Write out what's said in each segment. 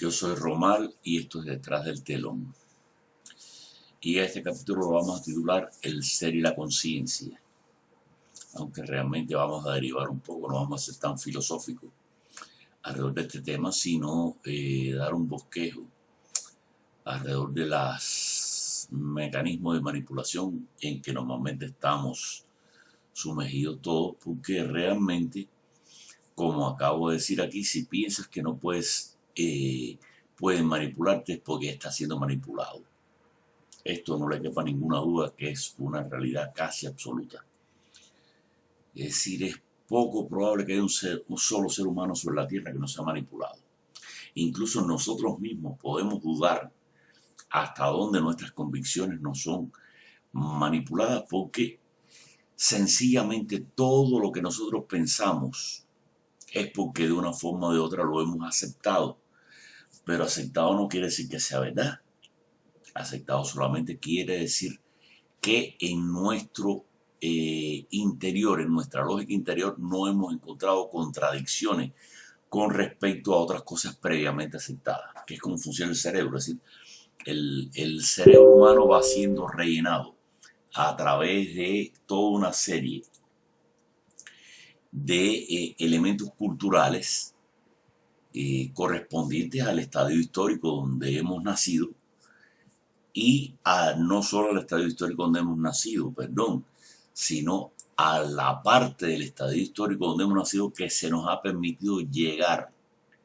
Yo soy Romal y esto es Detrás del Telón. Y a este capítulo lo vamos a titular El ser y la conciencia. Aunque realmente vamos a derivar un poco, no vamos a ser tan filosóficos alrededor de este tema, sino dar un bosquejo alrededor de los mecanismos de manipulación en que normalmente estamos sumergidos todos, porque realmente, como acabo de decir aquí, si piensas que no pueden manipularte es porque estás siendo manipulado. Esto no le quepa ninguna duda que es una realidad casi absoluta. Es decir, es poco probable que haya un solo ser humano sobre la Tierra que no sea manipulado. Incluso nosotros mismos podemos dudar hasta dónde nuestras convicciones no son manipuladas, porque sencillamente todo lo que nosotros pensamos es porque de una forma o de otra lo hemos aceptado. Pero aceptado no quiere decir que sea verdad. Aceptado solamente quiere decir que en nuestro interior, en nuestra lógica interior, no hemos encontrado contradicciones con respecto a otras cosas previamente aceptadas, que es como funciona el cerebro. Es decir, el cerebro humano va siendo rellenado a través de toda una serie de elementos culturales correspondientes al estadio histórico donde hemos nacido, y no solo al estadio histórico donde hemos nacido, perdón, sino a la parte del estadio histórico donde hemos nacido que se nos ha permitido llegar.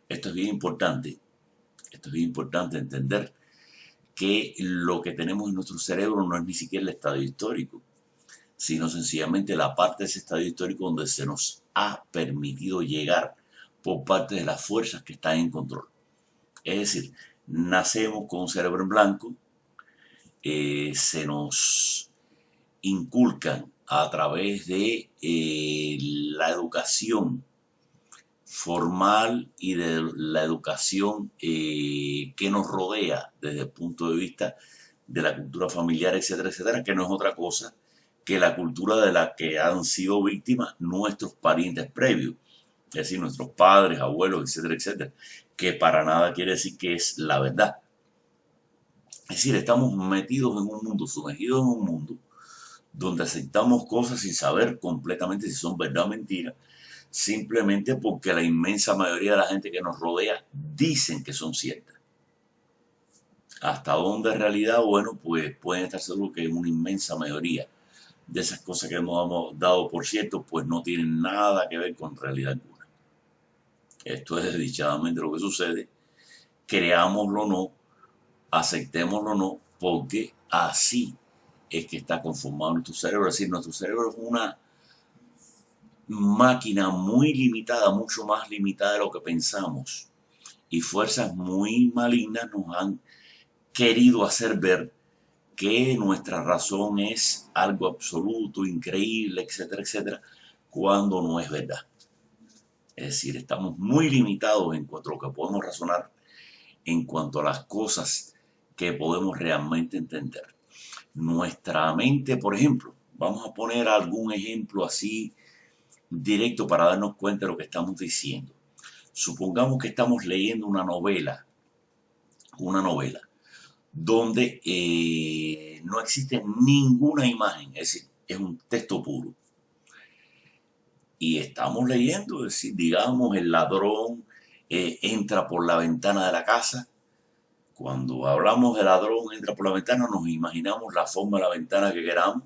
Esto es bien importante, entender que lo que tenemos en nuestro cerebro no es ni siquiera el estadio histórico, sino sencillamente la parte de ese estadio histórico donde se nos ha permitido llegar por parte de las fuerzas que están en control. Es decir, nacemos con un cerebro en blanco, se nos inculcan a través de la educación formal y de la educación que nos rodea desde el punto de vista de la cultura familiar, etcétera, etcétera, que no es otra cosa que la cultura de la que han sido víctimas nuestros parientes previos, es decir, nuestros padres, abuelos, etcétera, etcétera, que para nada quiere decir que es la verdad. Es decir, estamos metidos en un mundo, sumergidos en un mundo donde aceptamos cosas sin saber completamente si son verdad o mentira, simplemente porque la inmensa mayoría de la gente que nos rodea dicen que son ciertas. Hasta dónde en realidad, bueno, pues pueden estar seguros que una inmensa mayoría de esas cosas que hemos dado por cierto, pues no tienen nada que ver con realidad alguna. Esto es desdichadamente lo que sucede, creámoslo o no, aceptémoslo o no, porque así es que está conformado nuestro cerebro. Es decir, nuestro cerebro es una máquina muy limitada, mucho más limitada de lo que pensamos. Y fuerzas muy malignas nos han querido hacer ver que nuestra razón es algo absoluto, increíble, etcétera, etcétera, cuando no es verdad. Es decir, estamos muy limitados en cuanto a lo que podemos razonar, en cuanto a las cosas que podemos realmente entender. Nuestra mente, por ejemplo, vamos a poner algún ejemplo así directo para darnos cuenta de lo que estamos diciendo. Supongamos que estamos leyendo una novela donde no existe ninguna imagen, es decir, es un texto puro. Y estamos leyendo, es decir, digamos, el ladrón entra por la ventana de la casa. Cuando hablamos de ladrón entra por la ventana, nos imaginamos la forma de la ventana que queramos,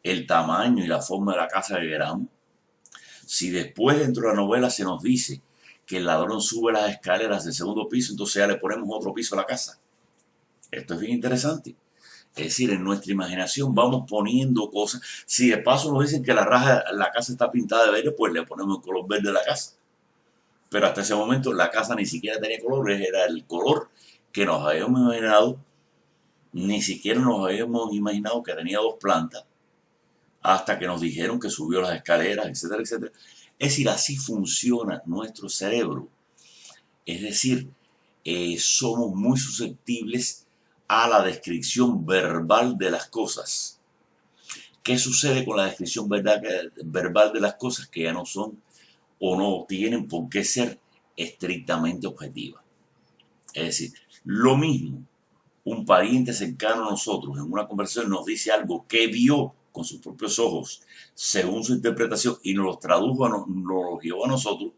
el tamaño y la forma de la casa que queramos. Si después dentro de la novela se nos dice que el ladrón sube las escaleras del segundo piso, entonces ya le ponemos otro piso a la casa. Esto es bien interesante. Es decir, en nuestra imaginación vamos poniendo cosas. Si de paso nos dicen que la casa está pintada de verde, pues le ponemos el color verde a la casa. Pero hasta ese momento la casa ni siquiera tenía colores, era el color que nos habíamos imaginado. Ni siquiera nos habíamos imaginado que tenía dos plantas, hasta que nos dijeron que subió las escaleras, etcétera, etcétera. Es decir, así funciona nuestro cerebro. Es decir, somos muy susceptibles a la descripción verbal de las cosas. ¿Qué sucede con la descripción verbal de las cosas? Que ya no son o no tienen por qué ser estrictamente objetivas. Es decir, lo mismo, un pariente cercano a nosotros en una conversación nos dice algo que vio con sus propios ojos, según su interpretación, y nos lo tradujo, nos lo llevó a nosotros,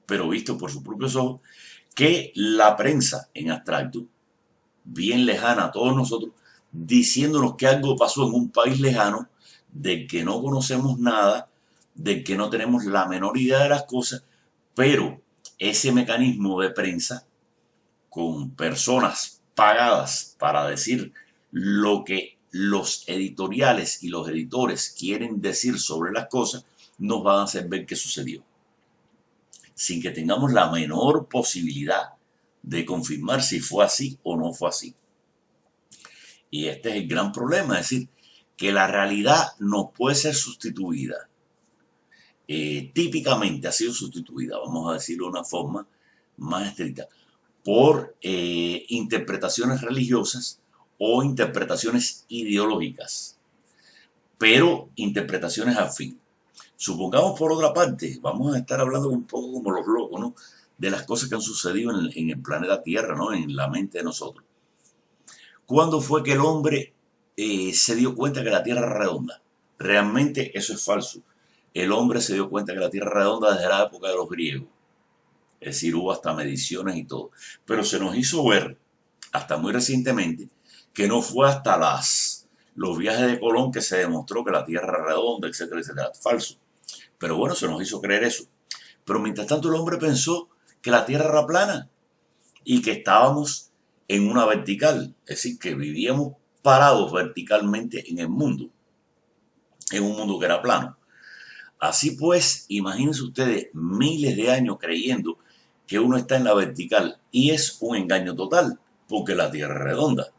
pero visto por sus propios ojos, que la prensa en abstracto, bien lejana a todos nosotros, diciéndonos que algo pasó en un país lejano, del que no conocemos nada, del que no tenemos la menor idea de las cosas, pero ese mecanismo de prensa con personas pagadas para decir lo que los editoriales y los editores quieren decir sobre las cosas, nos van a hacer ver qué sucedió, sin que tengamos la menor posibilidad de confirmar si fue así o no fue así. Y este es el gran problema, es decir, que la realidad no puede ser sustituida. Típicamente ha sido sustituida, vamos a decirlo de una forma más estricta, por interpretaciones religiosas o interpretaciones ideológicas, pero interpretaciones al fin. Supongamos por otra parte, vamos a estar hablando un poco como los locos, ¿no? De las cosas que han sucedido en el planeta Tierra, ¿no? En la mente de nosotros. ¿Cuándo fue que el hombre se dio cuenta que la Tierra era redonda? Realmente eso es falso. El hombre se dio cuenta que la Tierra era redonda desde la época de los griegos. Es decir, hubo hasta mediciones y todo. Pero se nos hizo ver, hasta muy recientemente, que no fue hasta los viajes de Colón que se demostró que la Tierra era redonda, etcétera, etcétera. Falso. Pero bueno, se nos hizo creer eso. Pero mientras tanto el hombre pensó que la Tierra era plana y que estábamos en una vertical. Es decir, que vivíamos parados verticalmente en el mundo, en un mundo que era plano. Así pues, imagínense ustedes miles de años creyendo que uno está en la vertical y es un engaño total, porque la Tierra es redonda.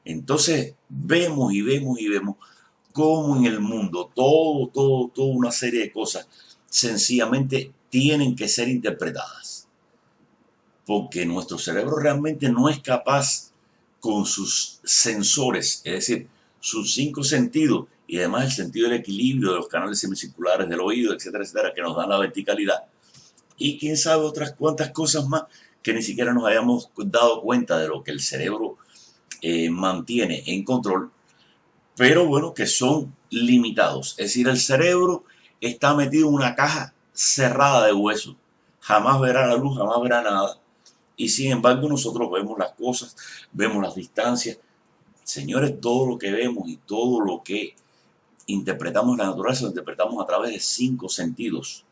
Entonces vemos y vemos y vemos cómo en el mundo toda una serie de cosas sencillamente tienen que ser interpretadas, porque nuestro cerebro realmente no es capaz con sus sensores, es decir, sus 5 sentidos y además el sentido del equilibrio de los canales semicirculares del oído, etcétera, etcétera, que nos dan la verticalidad. Y quién sabe otras cuantas cosas más que ni siquiera nos hayamos dado cuenta de lo que el cerebro mantiene en control, pero bueno, que son limitados. Es decir, el cerebro está metido en una caja cerrada de hueso. Jamás verá la luz, jamás verá nada. Y sin embargo nosotros vemos las cosas, vemos las distancias. Señores, todo lo que vemos y todo lo que interpretamos la naturaleza lo interpretamos a través de 5 sentidos.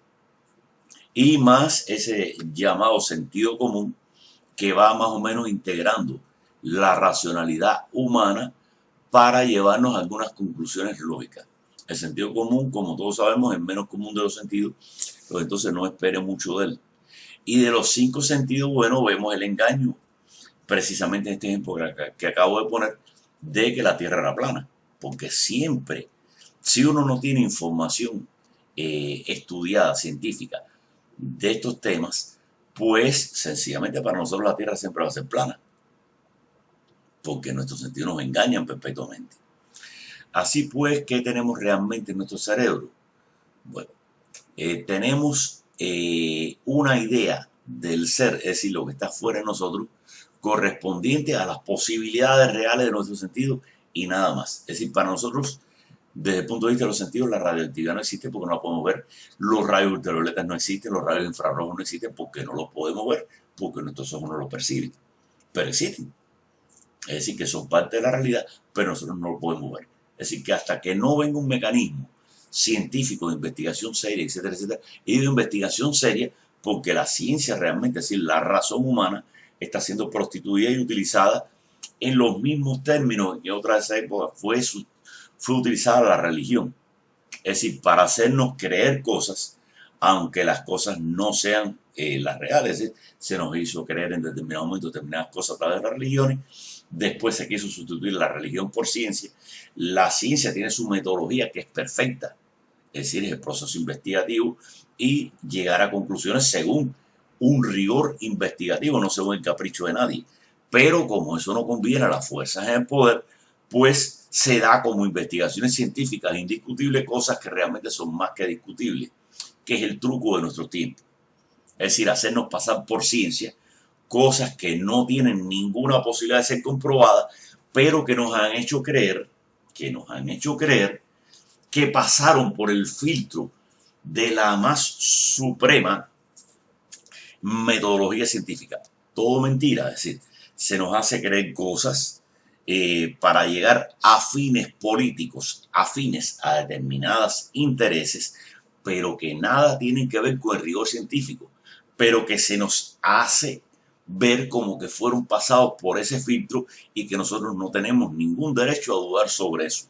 Y más ese llamado sentido común que va más o menos integrando la racionalidad humana para llevarnos a algunas conclusiones lógicas. El sentido común, como todos sabemos, es menos común de los sentidos, pero entonces no espere mucho de él. Y de los 5 sentidos, bueno, vemos el engaño, precisamente en este ejemplo que acabo de poner, de que la Tierra era plana. Porque siempre, si uno no tiene información estudiada, científica, de estos temas, pues sencillamente para nosotros la Tierra siempre va a ser plana, porque nuestros sentidos nos engañan perpetuamente. Así pues, ¿qué tenemos realmente en nuestro cerebro? Bueno, tenemos una idea del ser, es decir, lo que está fuera de nosotros, correspondiente a las posibilidades reales de nuestros sentidos y nada más. Es decir, para nosotros, desde el punto de vista de los sentidos, la radioactividad no existe porque no la podemos ver, los rayos ultravioletas no existen, los rayos infrarrojos no existen porque no los podemos ver, porque nuestros ojos no los perciben, pero existen. Es decir, que son parte de la realidad, pero nosotros no lo podemos ver. Es decir, que hasta que no venga un mecanismo científico de investigación seria, etcétera, etcétera, y de investigación seria, porque la ciencia realmente, es decir, la razón humana, está siendo prostituida y utilizada en los mismos términos que en otras épocas fue utilizada la religión. Es decir, para hacernos creer cosas, aunque las cosas no sean las reales. Es decir, se nos hizo creer en determinado momento determinadas cosas a través de las religiones. Después se quiso sustituir la religión por ciencia. La ciencia tiene su metodología que es perfecta, es decir, es el proceso investigativo y llegar a conclusiones según un rigor investigativo, no según el capricho de nadie. Pero como eso no conviene a las fuerzas en el poder, pues se da como investigaciones científicas indiscutibles cosas que realmente son más que discutibles, que es el truco de nuestro tiempo. Es decir, hacernos pasar por ciencia cosas que no tienen ninguna posibilidad de ser comprobadas, pero que nos han hecho creer, que pasaron por el filtro de la más suprema metodología científica. Todo mentira, es decir, se nos hace creer cosas para llegar a fines políticos, afines a determinados intereses, pero que nada tienen que ver con el rigor científico, pero que se nos hace ver como que fueron pasados por ese filtro y que nosotros no tenemos ningún derecho a dudar sobre eso.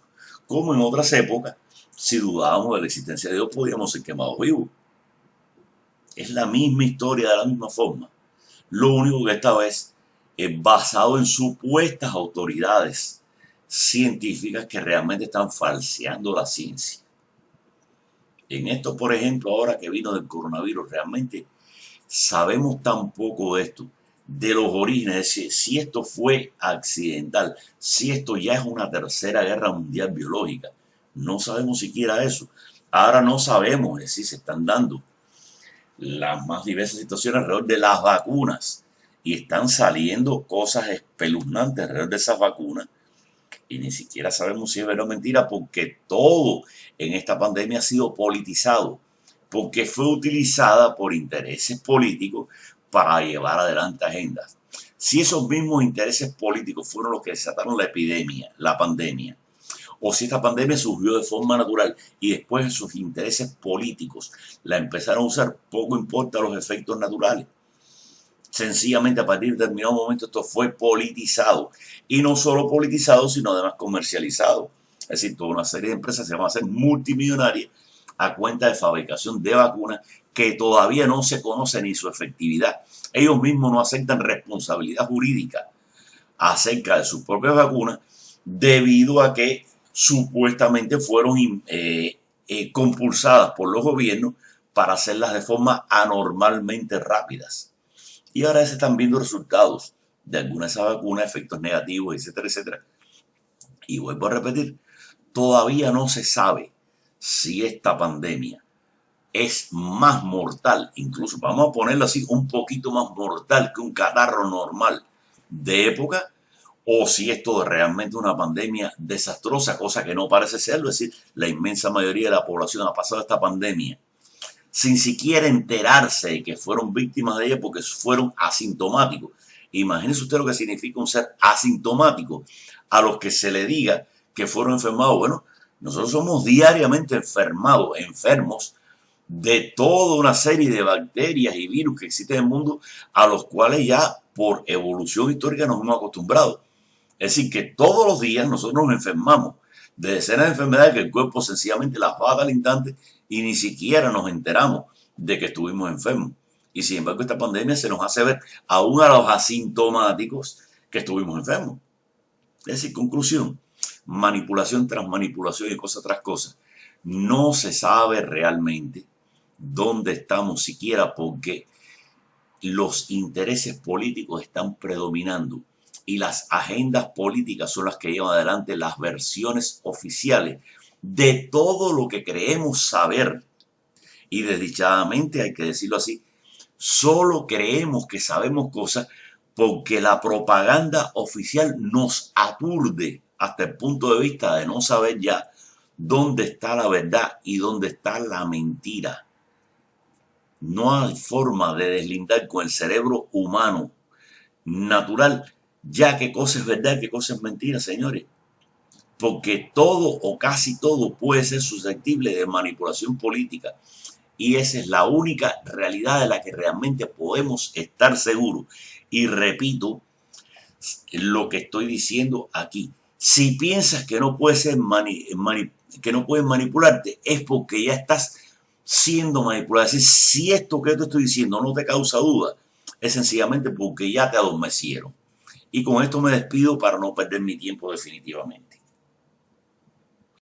Como en otras épocas, si dudábamos de la existencia de Dios, podíamos ser quemados vivos. Es la misma historia de la misma forma. Lo único que esta vez es basado en supuestas autoridades científicas que realmente están falseando la ciencia. En esto, por ejemplo, ahora que vino del coronavirus, realmente sabemos tan poco de esto, de los orígenes, es decir, si esto fue accidental, si esto ya es una tercera guerra mundial biológica. No sabemos siquiera eso. Ahora no sabemos, es decir, se están dando las más diversas situaciones alrededor de las vacunas y están saliendo cosas espeluznantes alrededor de esas vacunas y ni siquiera sabemos si es verdad o mentira, porque todo en esta pandemia ha sido politizado, porque fue utilizada por intereses políticos para llevar adelante agendas. Si esos mismos intereses políticos fueron los que desataron la epidemia, la pandemia, o si esta pandemia surgió de forma natural y después esos intereses políticos la empezaron a usar, poco importa los efectos naturales. Sencillamente a partir de determinado momento esto fue politizado. Y no solo politizado, sino además comercializado. Es decir, toda una serie de empresas se van a hacer multimillonarias a cuenta de fabricación de vacunas que todavía no se conoce ni su efectividad. Ellos mismos no aceptan responsabilidad jurídica acerca de sus propias vacunas debido a que supuestamente fueron compulsadas por los gobiernos para hacerlas de forma anormalmente rápidas. Y ahora se están viendo resultados de algunas de esas vacunas, efectos negativos, etcétera, etcétera. Y vuelvo a repetir, todavía no se sabe si esta pandemia es más mortal, incluso vamos a ponerlo así, un poquito más mortal que un catarro normal de época, o si esto es realmente una pandemia desastrosa, cosa que no parece serlo. Es decir, la inmensa mayoría de la población ha pasado esta pandemia sin siquiera enterarse de que fueron víctimas de ella porque fueron asintomáticos. Imagínense usted lo que significa un ser asintomático a los que se le diga que fueron enfermados. Bueno, nosotros somos diariamente enfermos de toda una serie de bacterias y virus que existen en el mundo a los cuales ya por evolución histórica nos hemos acostumbrado. Es decir, que todos los días nosotros nos enfermamos de decenas de enfermedades que el cuerpo sencillamente las va al instante y ni siquiera nos enteramos de que estuvimos enfermos. Y sin embargo, esta pandemia se nos hace ver aún a los asintomáticos que estuvimos enfermos. Es decir, conclusión, manipulación tras manipulación y cosa tras cosa. No se sabe realmente dónde estamos siquiera porque los intereses políticos están predominando y las agendas políticas son las que llevan adelante las versiones oficiales de todo lo que creemos saber. Y desdichadamente, hay que decirlo así, solo creemos que sabemos cosas porque la propaganda oficial nos aturde hasta el punto de vista de no saber ya dónde está la verdad y dónde está la mentira. No hay forma de deslindar con el cerebro humano natural ya qué cosa es verdad y qué cosa es mentira, señores. Porque todo o casi todo puede ser susceptible de manipulación política. Y esa es la única realidad de la que realmente podemos estar seguros. Y repito lo que estoy diciendo aquí. Si piensas que no puedes ser que no pueden manipularte, es porque ya estás siendo manipulado. Es decir, si esto que te estoy diciendo no te causa duda, es sencillamente porque ya te adormecieron. Y con esto me despido para no perder mi tiempo definitivamente.